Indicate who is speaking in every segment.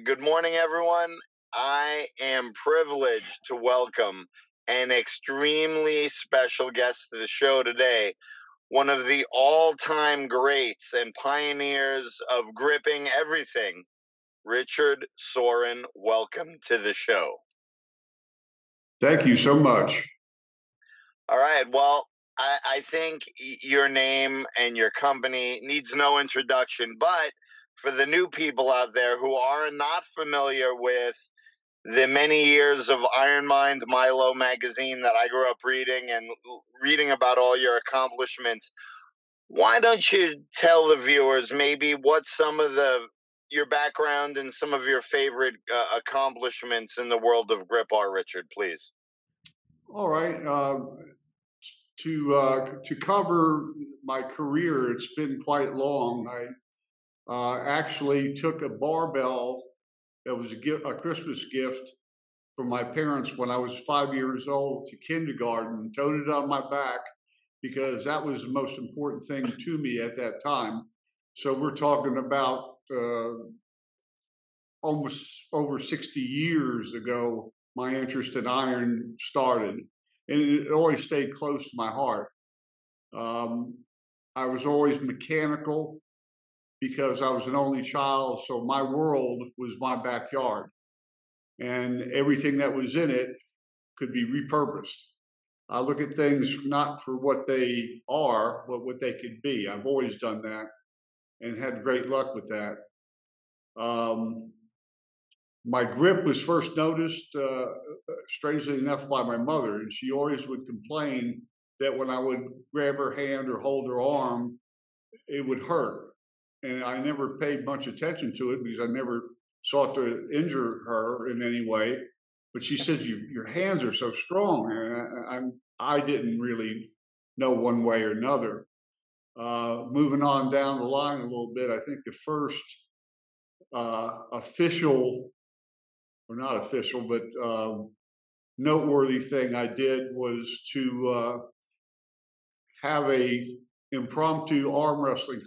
Speaker 1: Good morning, everyone. I am privileged to welcome an extremely special guest to the show today. One of the all time greats and pioneers of gripping everything, Richard Soren. Welcome to the show.
Speaker 2: Thank you so much.
Speaker 1: All right. Well, I think your name and your company needs no introduction, but for the new people out there who are not familiar with the many years of Iron Mind Milo magazine that I grew up reading and reading about all your accomplishments, why don't you tell the viewers maybe what some of your background and some of your favorite accomplishments in the world of grip are, Richard, please?
Speaker 2: All right. To cover my career, it's been quite long. I actually took a barbell that was a Christmas gift from my parents when I was 5 years old to kindergarten, toted it on my back because that was the most important thing to me at that time. So we're talking about almost over 60 years ago, my interest in iron started, and it always stayed close to my heart. I was always mechanical because I was an only child, so my world was my backyard, and everything that was in it could be repurposed. I look at things not for what they are, but what they could be. I've always done that and had great luck with that. Um, my grip was first noticed, strangely enough, by my mother, and she always would complain that when I would grab her hand or hold her arm, it would hurt. And I never paid much attention to it because I never sought to injure her in any way. But she said, "Your hands are so strong," and I didn't really know one way or another. Moving on down the line a little bit, I think the first official, or not official, but noteworthy thing I did was to have a impromptu arm wrestling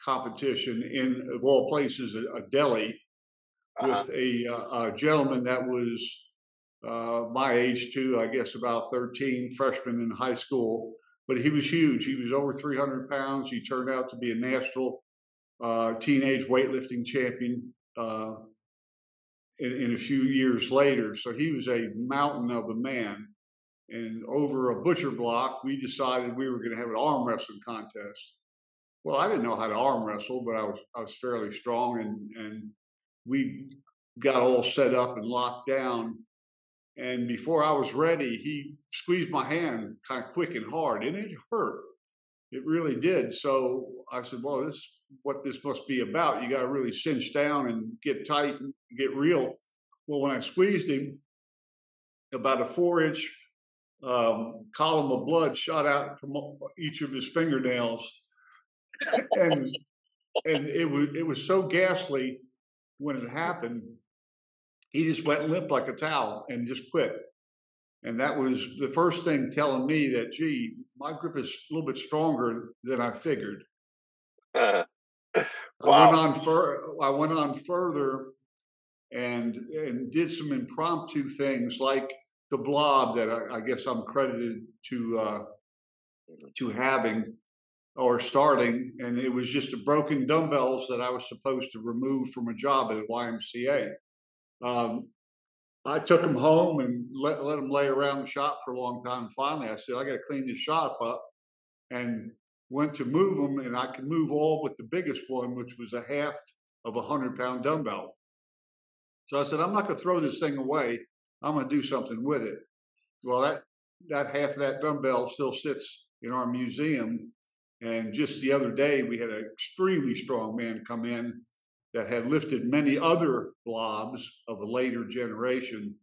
Speaker 2: competition in, of all places, a Delhi
Speaker 1: Uh-huh.
Speaker 2: with a gentleman that was my age too, I guess about 13, freshman in high school. But he was huge. He was over 300 pounds. He turned out to be a national teenage weightlifting champion in a few years later. So he was a mountain of a man. And over a butcher block, we decided we were going to have an arm wrestling contest. Well, I didn't know how to arm wrestle, but I was fairly strong, and we got all set up and locked down. And before I was ready, he squeezed my hand kind of quick and hard, and it hurt. It really did. So I said, "Well, this is what this must be about. You got to really cinch down and get tight and get real." Well, when I squeezed him, about a 4 inch column of blood shot out from each of his fingernails, and it was so ghastly when it happened. He just went limp like a towel and just quit. And that was the first thing telling me that, gee, my grip is a little bit stronger than I figured. I went
Speaker 1: Wow.
Speaker 2: on I went on further and did some impromptu things like the blob that I guess I'm credited to having or starting, and it was just the broken dumbbells that I was supposed to remove from a job at a YMCA. Um, I took them home and let them lay around the shop for a long time. And finally, I said, "I got to clean this shop up," and went to move them, and I could move all but the biggest one, which was a half of a 100-pound dumbbell. So I said, "I'm not going to throw this thing away. I'm going to do something with it." Well, that half of that dumbbell still sits in our museum. And just the other day, we had an extremely strong man come in that had lifted many other blobs of a later generation,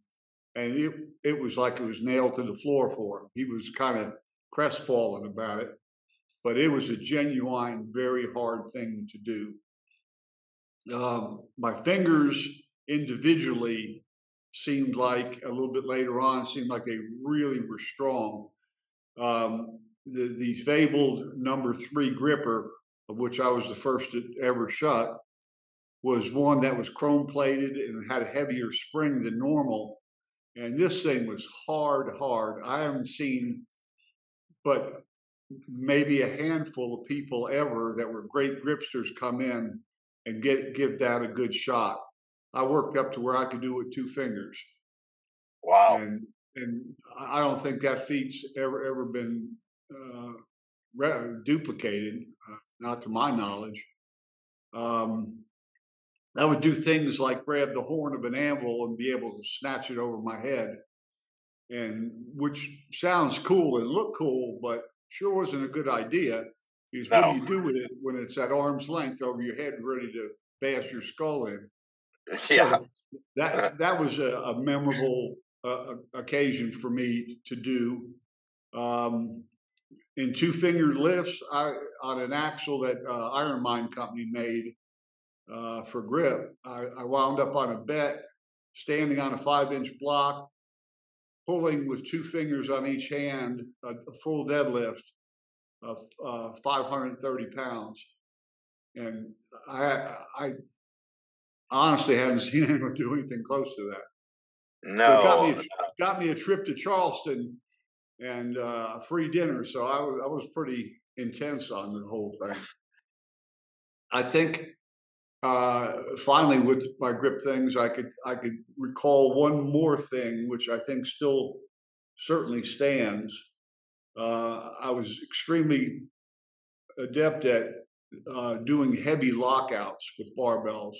Speaker 2: and it was like it was nailed to the floor for him. He was kind of crestfallen about it, but it was a genuine, very hard thing to do. My fingers individually seemed like a little bit later on seemed like they really were strong. The fabled number 3 gripper, of which I was the first to ever shut, was one that was chrome plated and had a heavier spring than normal. And this thing was hard, hard. I haven't seen but maybe a handful of people ever that were great gripsters come in and give that a good shot. I worked up to where I could do it with 2 fingers,
Speaker 1: Wow.
Speaker 2: and I don't think that feat's ever been uh, duplicated, not to my knowledge. Um, I would do things like grab the horn of an anvil and be able to snatch it over my head, and which sounds cool and look cool, but sure wasn't a good idea. Because what do
Speaker 1: No.
Speaker 2: you do with it when it's at arm's length over your head, ready to bash your skull in?
Speaker 1: Yeah.
Speaker 2: So that was a memorable occasion for me to do. Um, in 2 finger lifts, on an axle that Iron Mine Company made for grip, I wound up on a bet, standing on a 5 inch block, pulling with 2 fingers on each hand, a full deadlift of 530 pounds. And I honestly hadn't seen anyone do anything close to that. But it
Speaker 1: No.
Speaker 2: got me a trip to Charleston and a free dinner, so I was pretty intense on the whole thing. I think finally with my grip things, I could recall one more thing, which I think still certainly stands. I was extremely adept at doing heavy lockouts with barbells,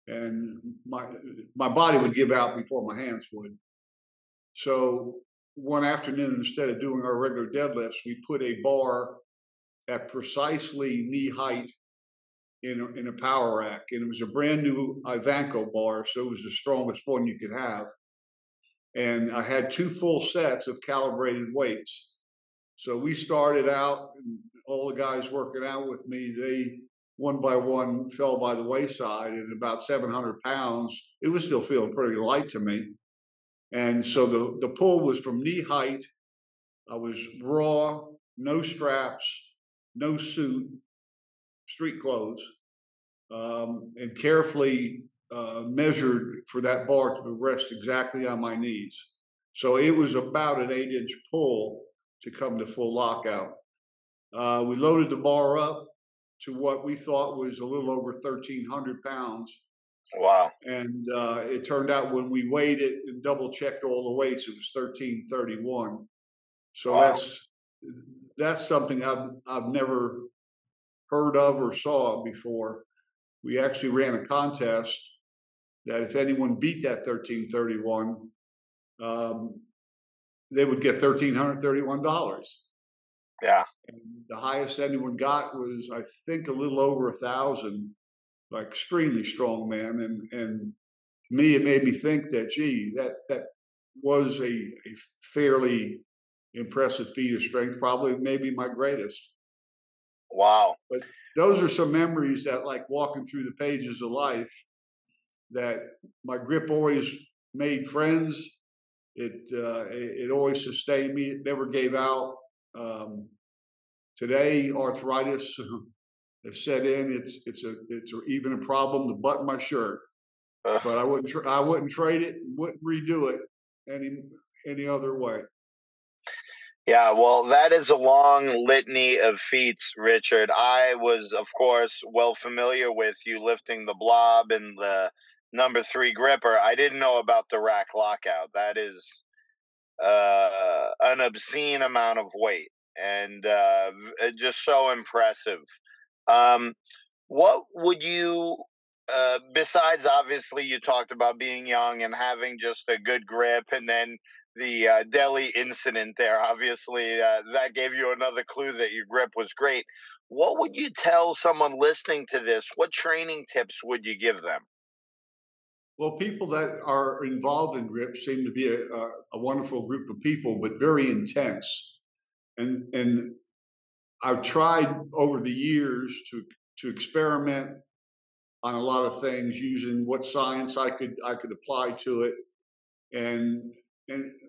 Speaker 2: and my body would give out before my hands would. So one afternoon, instead of doing our regular deadlifts, we put a bar at precisely knee height in a power rack, and it was a brand new Ivanko bar, so it was the strongest one you could have. And I had 2 full sets of calibrated weights. So we started out, and all the guys working out with me, they one by one fell by the wayside. And about 700 pounds, it was still feeling pretty light to me. And so the pull was from knee height. I was raw, no straps, no suit, street clothes, and carefully measured for that bar to rest exactly on my knees. So it was about an 8 inch pull to come to full lockout. We loaded the bar up to what we thought was a little over 1,300 pounds.
Speaker 1: Wow.
Speaker 2: And it turned out when we weighed it and double checked all the weights, it was 1331. So
Speaker 1: Wow.
Speaker 2: that's something I've never heard of or saw before. We actually ran a contest that if anyone beat that 1331, um, they would get $1,331.
Speaker 1: Yeah.
Speaker 2: And the highest anyone got was, I think, a little over 1,000. Like extremely strong man, and me, it made me think that, gee, that was a fairly impressive feat of strength, probably maybe my greatest.
Speaker 1: Wow.
Speaker 2: But those are some memories that, like walking through the pages of life, that my grip always made friends. It always sustained me. It never gave out. Today, arthritis has set in. It's even a problem to button my shirt. But I wouldn't trade it. Wouldn't redo it any other way.
Speaker 1: Yeah, well, that is a long litany of feats, Richard. I was, of course, well familiar with you lifting the blob and the number 3 gripper. I didn't know about the rack lockout. That is an obscene amount of weight, and just so impressive. Um, what would you, besides obviously you talked about being young and having just a good grip, and then the Delhi incident there, obviously that gave you another clue that your grip was great. What would you tell someone listening to this? What training tips would you give them?
Speaker 2: Well, people that are involved in grip seem to be a wonderful group of people, but very intense. And I've tried over the years to experiment on a lot of things using what science I could apply to it, and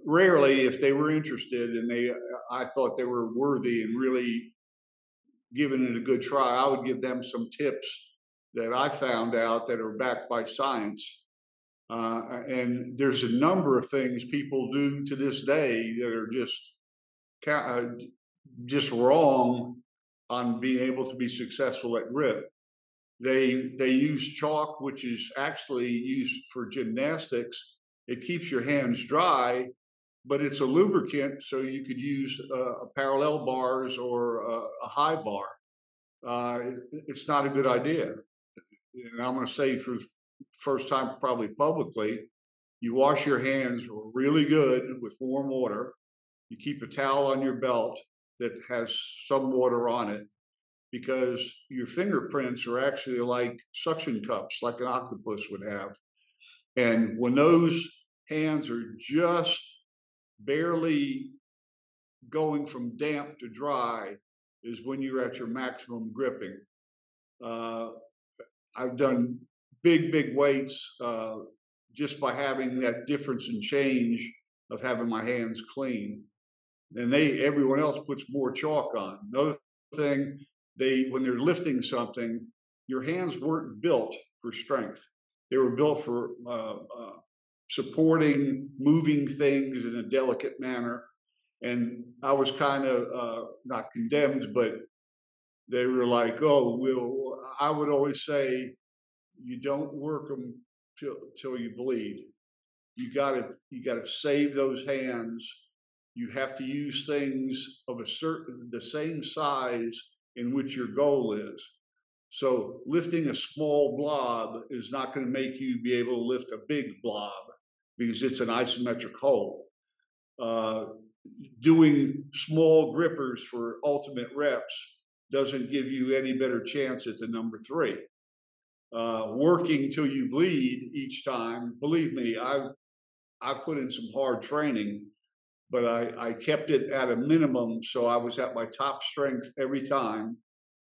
Speaker 2: rarely, if they were interested and I thought they were worthy and really giving it a good try, I would give them some tips that I found out that are backed by science. And there's a number of things people do to this day that are just wrong on being able to be successful at grip. They use chalk, which is actually used for gymnastics. It keeps your hands dry, but it's a lubricant, so you could use parallel bars or a high bar. It's not a good idea. And I'm going to say for the first time, probably publicly, you wash your hands really good with warm water. You keep a towel on your belt that has some water on it, because your fingerprints are actually like suction cups, like an octopus would have. And when those hands are just barely going from damp to dry is when you're at your maximum gripping. I've done big weights just by having that difference in change of having my hands clean. And everyone else puts more chalk on. Another thing, when they're lifting something, your hands weren't built for strength. They were built for supporting, moving things in a delicate manner. And I was kind of not condemned, but they were like, "Oh, I would always say, you don't work them till you bleed. You gotta save those hands. You have to use things of the same size in which your goal is. So lifting a small blob is not going to make you be able to lift a big blob, because it's an isometric hold. Doing small grippers for ultimate reps doesn't give you any better chance at the number 3. Working till you bleed each time, believe me, I put in some hard training, but I kept it at a minimum, so I was at my top strength every time.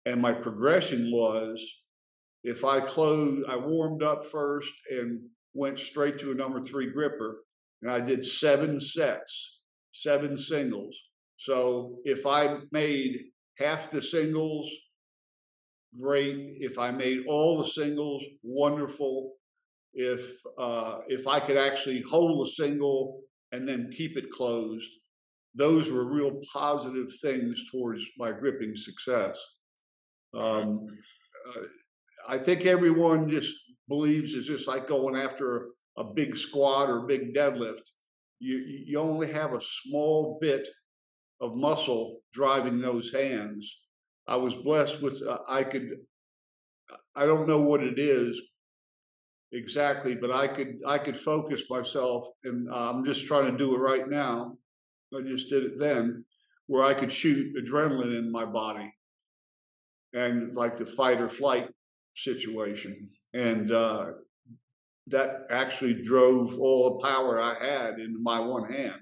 Speaker 2: And my progression was, if I warmed up first and went straight to a number 3 gripper, and I did 7 sets, 7 singles. So if I made half the singles, great. If I made all the singles, wonderful. If I could actually hold a single and then keep it closed, those were real positive things towards my gripping success. I think everyone just believes it's just like going after a big squat or big deadlift. You only have a small bit of muscle driving those hands. I was blessed with I don't know what it is exactly, but I could focus myself, and I'm just trying to do it right now. I just did it then, where I could shoot adrenaline in my body, and like the fight or flight situation, and that actually drove all the power I had into my one hand.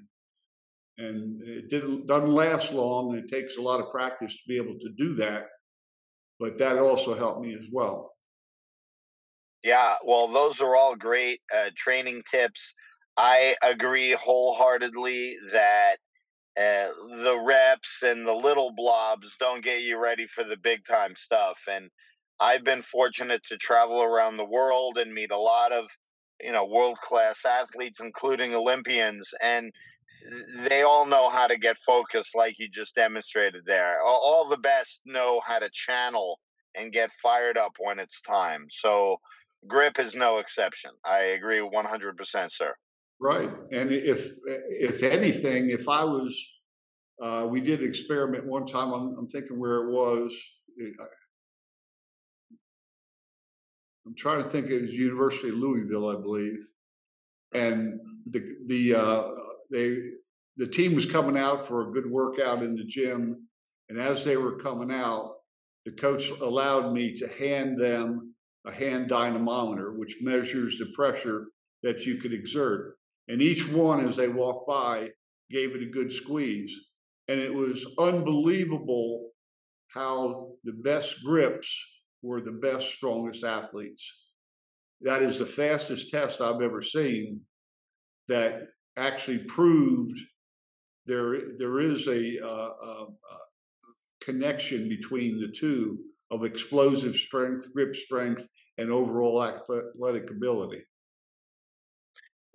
Speaker 2: And it doesn't last long, and it takes a lot of practice to be able to do that, but that also helped me as well.
Speaker 1: Yeah, well, those are all great training tips. I agree wholeheartedly that the reps and the little blobs don't get you ready for the big time stuff. And I've been fortunate to travel around the world and meet a lot of, world class athletes, including Olympians, and they all know how to get focused, like you just demonstrated there. All the best know how to channel and get fired up when it's time. So grip is no exception. I agree 100%, sir.
Speaker 2: Right. And if anything, if I was, we did an experiment one time. I'm thinking where it was. I'm trying to think. It was University of Louisville, I believe. And the team was coming out for a good workout in the gym, and as they were coming out, the coach allowed me to hand them a hand dynamometer, which measures the pressure that you could exert. And each one, as they walked by, gave it a good squeeze. And it was unbelievable how the best grips were the best, strongest athletes. That is the fastest test I've ever seen that actually proved there is a connection between the two. of explosive strength, grip strength, and overall athletic ability.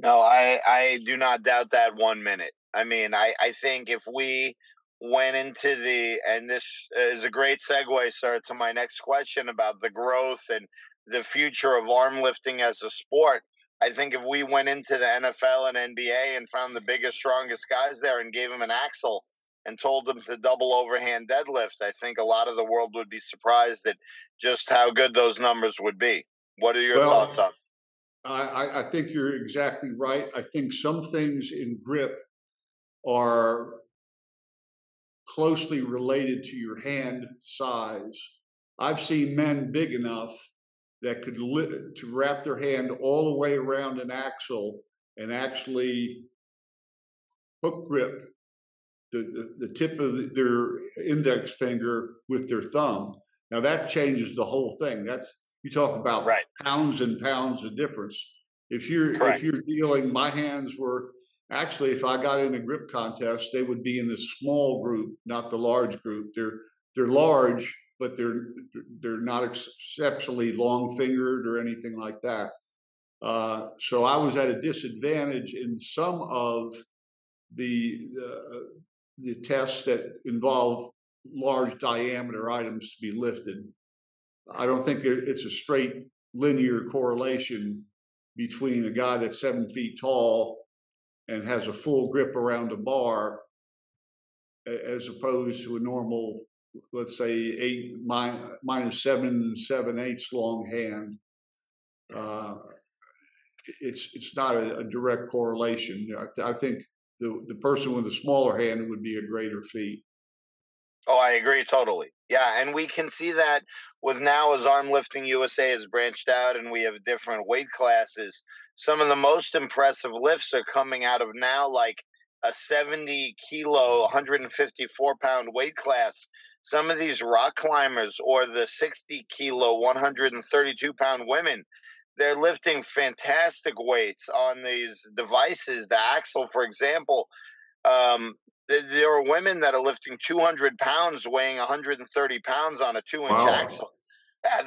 Speaker 1: No, I do not doubt that 1 minute. I mean, I think if we went into and this is a great segue, sir, to my next question about the growth and the future of arm lifting as a sport. I think if we went into the NFL and NBA and found the biggest, strongest guys there and gave them an axle and told them to double overhand deadlift, I think a lot of the world would be surprised at just how good those numbers would be. What are your thoughts
Speaker 2: Well,
Speaker 1: on?
Speaker 2: I think you're exactly right. I think some things in grip are closely related to your hand size. I've seen men big enough that could to wrap their hand all the way around an axle and actually hook grip the tip of their index finger with their thumb. Now that changes the whole thing. That's, you talk about
Speaker 1: Right.
Speaker 2: pounds and pounds of difference. If
Speaker 1: Correct.
Speaker 2: you're dealing, my hands were actually, if I got in a grip contest, they would be in the small group, not the large group. They're large, but they're not exceptionally long fingered or anything like that. So I was at a disadvantage in some of the the tests that involve large diameter items to be lifted. I don't think it's a straight linear correlation between a guy that's 7 feet tall and has a full grip around a bar as opposed to a normal, let's say, minus 7/7/8 long hand. Uh, it's not a direct correlation. I think the person with a smaller hand would be a greater feat.
Speaker 1: Oh, I agree totally. Yeah, and we can see that with now as Arm Lifting USA has branched out and we have different weight classes. Some of the most impressive lifts are coming out of now, like a 70 kilo, 154-pound weight class. Some of these rock climbers or the 60 kilo, 132-pound women, they're lifting fantastic weights on these devices. The axle, for example, um, there are women that are lifting 200 pounds, weighing 130 pounds on a 2 inch
Speaker 2: Wow.
Speaker 1: axle. Yeah,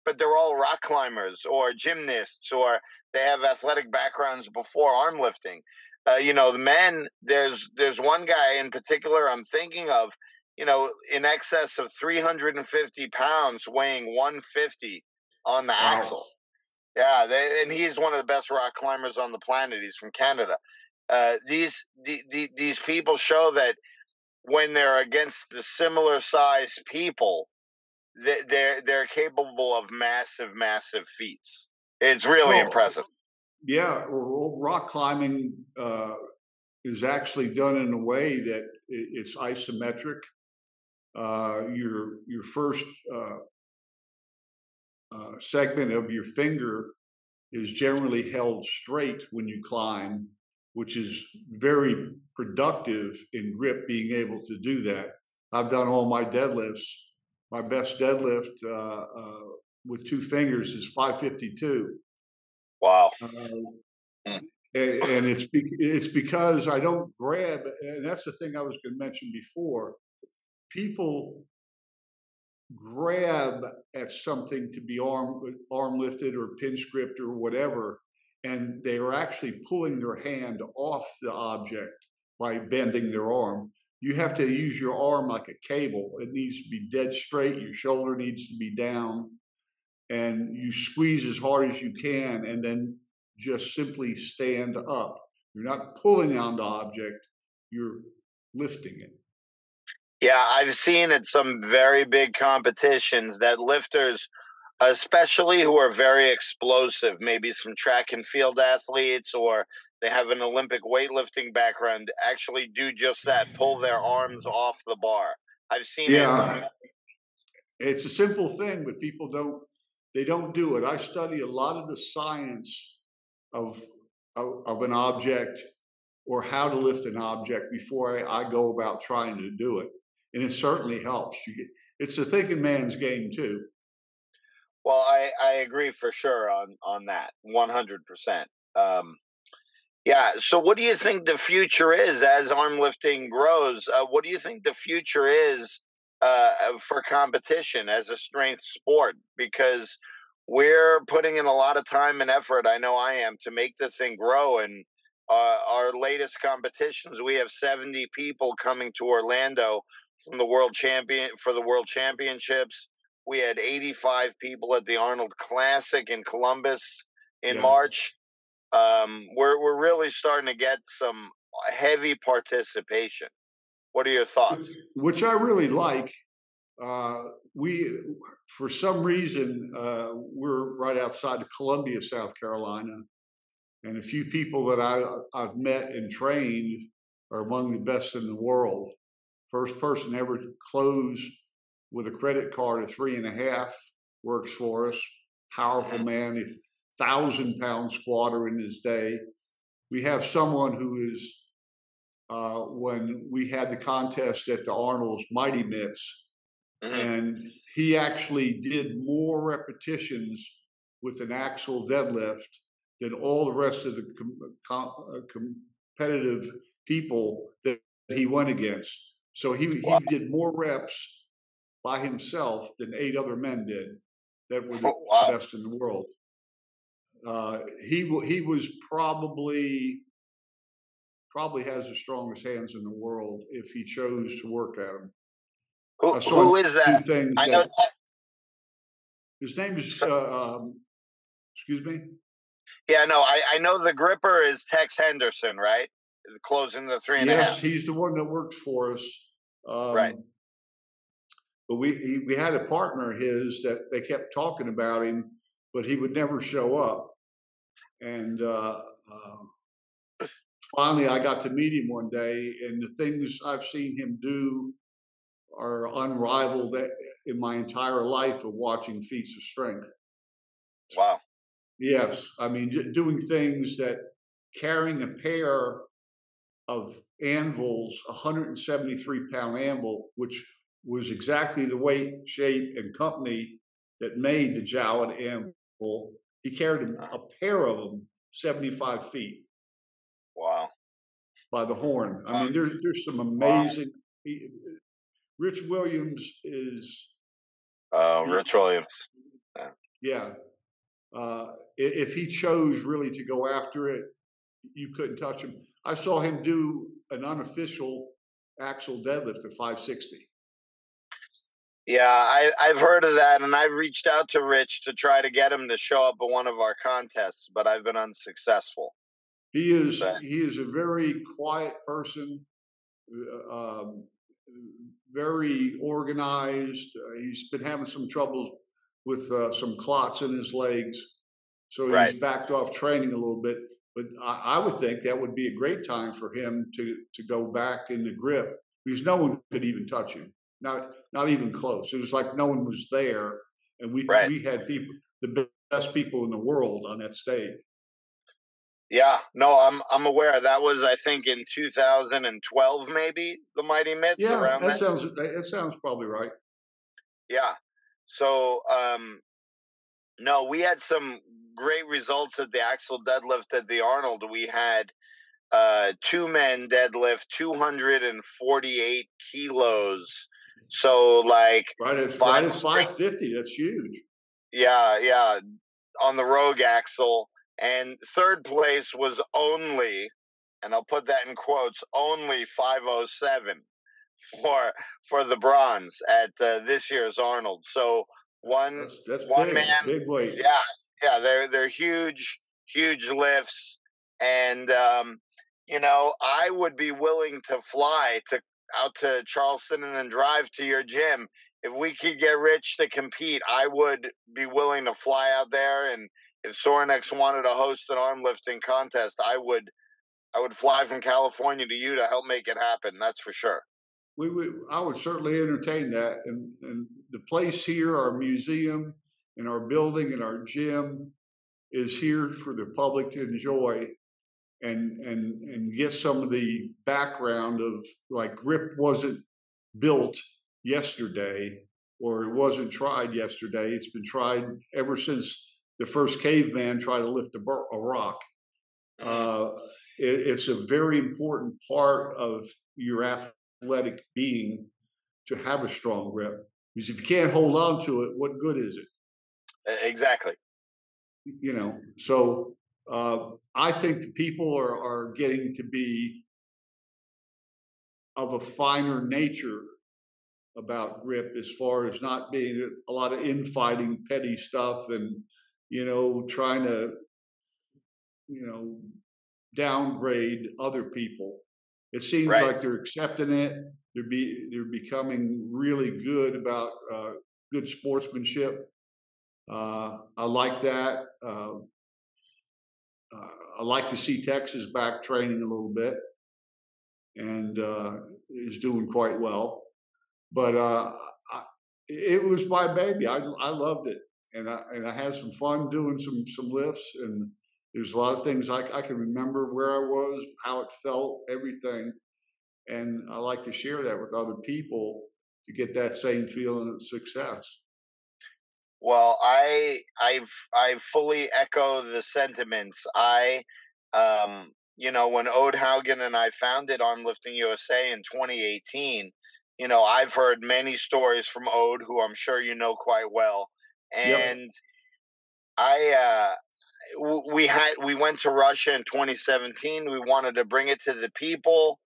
Speaker 1: but they're all rock climbers or gymnasts, or they have athletic backgrounds before arm lifting. The men, there's one guy in particular I'm thinking of, in excess of 350 pounds, weighing 150 on the
Speaker 2: Wow.
Speaker 1: axle. Yeah, and he's one of the best rock climbers on the planet. He's from Canada. These people show that when they're against the similar sized people, they're capable of massive, massive feats. It's really
Speaker 2: Well,
Speaker 1: impressive.
Speaker 2: yeah, rock climbing is actually done in a way that it's isometric. Your first segment of your finger is generally held straight when you climb, which is very productive in grip, being able to do that. I've done all my deadlifts. My best deadlift with two fingers is 552.
Speaker 1: Wow.
Speaker 2: Uh,
Speaker 1: Mm.
Speaker 2: and it's because I don't grab, and that's the thing I was going to mention before. People grab at something to be arm lifted or pinch gripped or whatever, and they are actually pulling their hand off the object by bending their arm. You have to use your arm like a cable. It needs to be dead straight. Your shoulder needs to be down, and you squeeze as hard as you can, and then just simply stand up. You're not pulling on the object, you're lifting it.
Speaker 1: Yeah, I've seen at some very big competitions that lifters, especially who are very explosive, maybe some track and field athletes or they have an Olympic weightlifting background, actually do just that, pull their arms off the bar. I've seen it.
Speaker 2: Yeah, it's a simple thing, but people don't do it. I study a lot of the science of of an object or how to lift an object before I go about trying to do it, and it certainly helps. It's a thinking man's game too.
Speaker 1: Well, I agree for sure on that, 100%. Um, yeah. So, what do you think the future is as arm lifting grows? What do you think the future is for competition as a strength sport, because we're putting in a lot of time and effort. I know I am, to make the thing grow. And our latest competitions, we have 70 people coming to Orlando from the world championships. We had 85 people at the Arnold Classic in Columbus in
Speaker 2: Yeah.
Speaker 1: March. We're really starting to get some heavy participation. What are your thoughts?
Speaker 2: Which I really like. We, for some reason, we're right outside of Columbia, South Carolina, and a few people that I've met and trained are among the best in the world. First person ever to close with a credit card of 3.5 works for us. Powerful man, 1,000-pound squatter in his day. We have someone who is, when we had the contest at the Arnold's Mighty Mitts, and he actually did more repetitions with an axle deadlift than all the rest of the competitive people that he went against. So he did more reps by himself than 8 other men did that were the best in the world. He was probably has the strongest hands in the world if he chose to work at them.
Speaker 1: Who is that? I know.
Speaker 2: His name is. Excuse me.
Speaker 1: Yeah, no, I know the gripper is Tex Henderson, right? Closing the 3.5.
Speaker 2: Yes, he's the one that works for us.
Speaker 1: Right.
Speaker 2: But we had a partner of his that they kept talking about him, but he would never show up. And finally, I got to meet him one day, and the things I've seen him do are unrivaled in my entire life of watching feats of strength.
Speaker 1: Wow.
Speaker 2: Yes, I mean, doing things that carrying a pair of anvils, 173-pound anvil, which was exactly the weight, shape, and company that made the Jowett anvil. He carried a pair of them 75 feet.
Speaker 1: Wow.
Speaker 2: By the horn. I mean, there's some amazing. Rich Williams is.
Speaker 1: Rich Williams.
Speaker 2: Yeah. If he chose really to go after it, you couldn't touch him. I saw him do an unofficial axle deadlift at 560.
Speaker 1: Yeah, I've heard of that, and I've reached out to Rich to try to get him to show up at one of our contests, but I've been unsuccessful.
Speaker 2: He is a very quiet person, very organized. He's been having some trouble with some clots in his legs, so he's backed off training a little bit. But I would think that would be a great time for him to go back in the grip, because no one could even touch him, not even close. It was like no one was there, and we had people, the best people in the world on that stage.
Speaker 1: Yeah, no, I'm aware. That was, I think, in 2012, maybe, the Mighty Mitts.
Speaker 2: Yeah,
Speaker 1: around
Speaker 2: that sounds probably right.
Speaker 1: Yeah. So, no, we had some great results at the axle deadlift at the Arnold. We had 2 men deadlift 248 kilos. So, like,
Speaker 2: right at 550. That's huge.
Speaker 1: Yeah, on the Rogue axle. And third place was only, and I'll put that in quotes, only 507 for the bronze at this year's Arnold. So
Speaker 2: that's
Speaker 1: one
Speaker 2: big,
Speaker 1: man,
Speaker 2: big weight.
Speaker 1: Yeah, they're huge lifts, and I would be willing to fly out to Charleston and then drive to your gym. If we could get Rich to compete, I would be willing to fly out there. And if Sorinex wanted to host an arm lifting contest, I would fly from California to you to help make it happen. That's for sure.
Speaker 2: I would certainly entertain that. And the place here, our museum and our building and our gym, is here for the public to enjoy and get some of the background of, like, grip wasn't built yesterday, or it wasn't tried yesterday. It's been tried ever since the first caveman tried to lift a rock. It's a very important part of your athletic being to have a strong grip. Because if you can't hold on to it, what good is it?
Speaker 1: Exactly.
Speaker 2: You know, so I think the people are getting to be of a finer nature about grip, as far as not being a lot of infighting, petty stuff, and trying to you know downgrade other people. It seems
Speaker 1: Right.
Speaker 2: like they're accepting it. They're becoming really good about good sportsmanship. I like that. I like to see Texas back training a little bit, and is doing quite well. But I, it was my baby. I loved it, and I had some fun doing some lifts, and there's a lot of things I can remember where I was, how it felt, everything, and I like to share that with other people to get that same feeling of success.
Speaker 1: Well, I fully echo the sentiments. When Ode Haugen and I founded Arm Lifting USA in 2018, I've heard many stories from Ode, who I'm sure you know quite well,
Speaker 2: Yep.
Speaker 1: and I we went to Russia in 2017. We wanted to bring it to the people.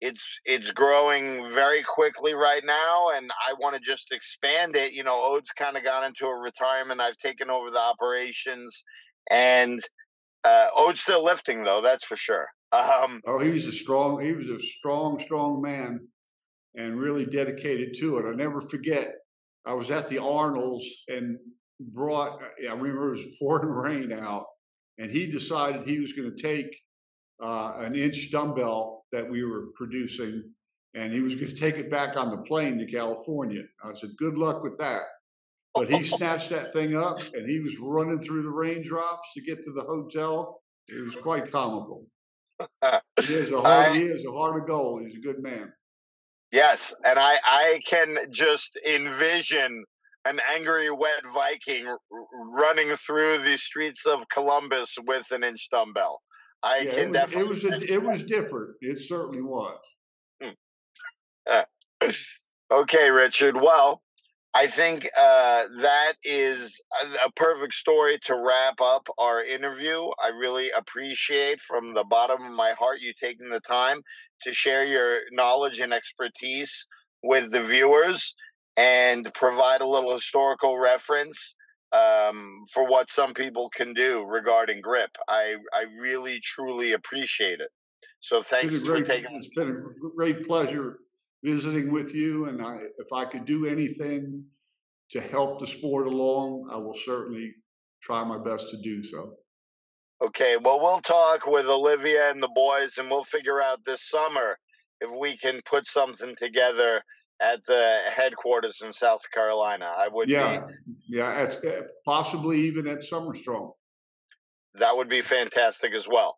Speaker 1: It's growing very quickly right now, and I want to just expand it. Ode's kind of gone into a retirement. I've taken over the operations, and Ode's still lifting though. That's for sure.
Speaker 2: Oh, he was a strong man, and really dedicated to it. I never forget. I was at the Arnold's and I remember it was pouring rain out, and he decided he was going to take an inch dumbbell that we were producing, and he was going to take it back on the plane to California. I said, "Good luck with that." But he snatched that thing up, and he was running through the raindrops to get to the hotel. It was quite comical.
Speaker 1: I
Speaker 2: He has a heart of gold. He's a good man.
Speaker 1: Yes, and I can just envision an angry wet Viking running through the streets of Columbus with an inch dumbbell. I
Speaker 2: Yeah,
Speaker 1: can definitely
Speaker 2: it was different. It certainly was.
Speaker 1: imagine. Okay, Richard. Well, I think that is a perfect story to wrap up our interview. I really appreciate from the bottom of my heart you taking the time to share your knowledge and expertise with the viewers and provide a little historical reference for what some people can do regarding grip. I really, truly appreciate it. So thanks for taking.
Speaker 2: It's been a great pleasure visiting with you. And if I could do anything to help the sport along, I will certainly try my best to do so.
Speaker 1: Okay, well, we'll talk with Olivia and the boys, and we'll figure out this summer if we can put something together at the headquarters in South Carolina. I would be
Speaker 2: Yeah, yeah, possibly even at Summer Strong.
Speaker 1: That would be fantastic as well.